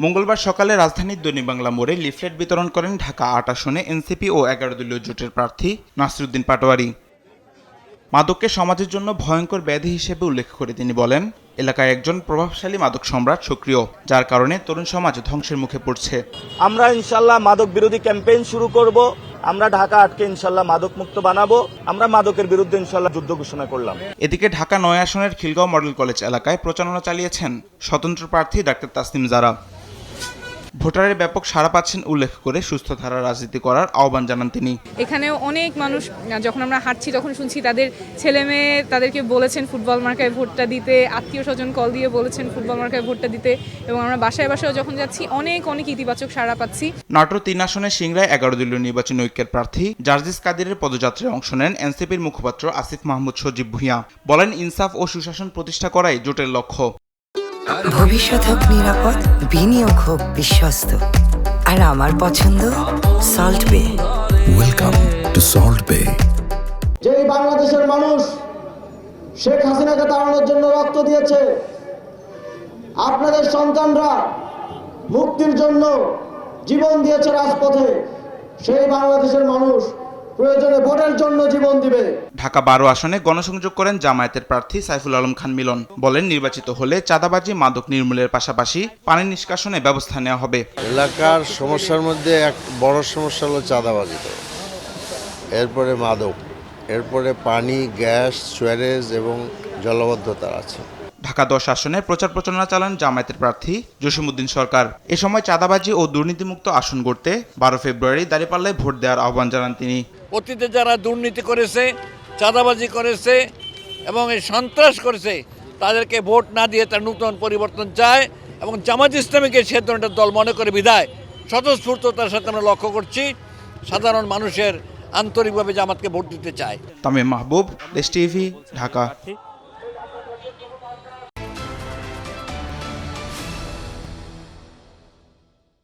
মঙ্গলবার সকালে রাজধানীর দৈনিক বাংলা মোড়ে লিফলেট বিতরণ করেন ঢাকা ৮ আসনে এনসিপি ও ১১ দলীয় জোটের প্রার্থী নাসিরউদ্দিন পাটোয়ারি। মাদককে সমাজের জন্য ভয়ঙ্কর ব্যাধি হিসেবে উল্লেখ করে তিনি বলেন, এলাকায় একজন প্রভাবশালী মাদক সম্রাট সক্রিয়, যার কারণে তরুণ সমাজ ধ্বংসের মুখে পড়ছে। আমরা ইনশাল্লাহ মাদক বিরোধী ক্যাম্পেইন শুরু করব। আমরা ঢাকা ৮কে ইনশাল্লাহ মাদক মুক্ত বানাবো। আমরা মাদকের বিরুদ্ধে ইনশাল্লাহ যুদ্ধ ঘোষণা করলাম। এদিকে ঢাকা ৯ আসনের খিলগাঁও মডেল কলেজ এলাকায় প্রচারণা চালিয়েছেন স্বতন্ত্র প্রার্থী ডাক্তার তাসনিম জারা। ভোটারের ব্যাপক সাড়া পাচ্ছেন উল্লেখ করে সুস্থ ধারা রাজনীতি করার আহ্বান জানান তিনি। এখানেও অনেক মানুষ যখন আমরা হাঁটছি তখন শুনছি তাদের ছেলে মেয়ে তাদেরকে বলেছেন ফুটবল মার্কায় ভোটটা দিতে, আত্মীয় স্বজন কল দিয়ে বলেছেন ফুটবল মার্কায় ভোটটা দিতে, এবং আমরা বাসায় বাসায় যখন যাচ্ছি অনেক ইতিবাচক সাড়া পাচ্ছি। নাটোর ৩ আসনের সিংড়ায় ১১ দলীয় নির্বাচনী ঐক্যের প্রার্থী জার্জিস কাদিরের পদযাত্রায় অংশ নেন এনসিপির মুখপাত্র আসিফ মাহমুদ সজীব ভূঁইয়া। বলেন, ইনসাফ ও সুশাসন প্রতিষ্ঠা করাই জোটের লক্ষ্য। ভবিষ্যৎ হোক নিরাপদ, বিনিয়োগ হোক বিশ্বস্ত, আর আমার পছন্দ সল্ট বে। ওয়েলকাম টু সল্ট বে। যেই বাংলাদেশের মানুষ শেখ হাসিনাকে তাড়ানোর জন্য রক্ত দিয়েছে, আপনাদের সন্তানরা মুক্তির জন্য জীবন দিয়েছে রাজপথে, সেই বাংলাদেশের মানুষ প্রয়োজনে ভোটের জন্য জীবন দিবে। ঢাকা ১২ আসনে গণসংযোগ করেন জামায়াতের প্রার্থী সাইফুল আলম খান মিলন। বলেন, নির্বাচিত হলে চাঁদাবাজি, মাদক নির্মূলের পাশাপাশি পানি নিষ্কাশনে ব্যবস্থা নেওয়া হবে। এলাকার সমস্যার মধ্যে এক বড় সমস্যা হলো চাঁদাবাজি, এরপরে মাদক, এরপরে পানি, গ্যাস, সুয়ারেজ এবং জলবদ্ধতা আছে। ঢাকা ১০ আসনে প্রচার প্রচারণা চালান জামায়াতের প্রার্থী জসিমউদ্দিন সরকার। এ সময় চাঁদাবাজি ও দুর্নীতিমুক্ত আসন গড়তে ১২ ফেব্রুয়ারি দাঁড়িপাল্লায় ভোট দেওয়ার আহ্বান জানান তিনি। অতীতে যারা দুর্নীতি করেছে, চাঁদাবাজি করেছে এবং এই সন্ত্রাস করেছে, তাদেরকে ভোট না দিয়ে তার নূতন পরিবর্তন চায় এবং জামাত ইসলামীকে সে ধরনের দল মনে করে বিদায় স্বতঃস্ফূর্ততার সাথে আমরা লক্ষ্য করছি সাধারণ মানুষের আন্তরিকভাবে জামাতকে ভোট দিতে চায়। তামিম মাহবুব, দেশ টিভি, ঢাকা।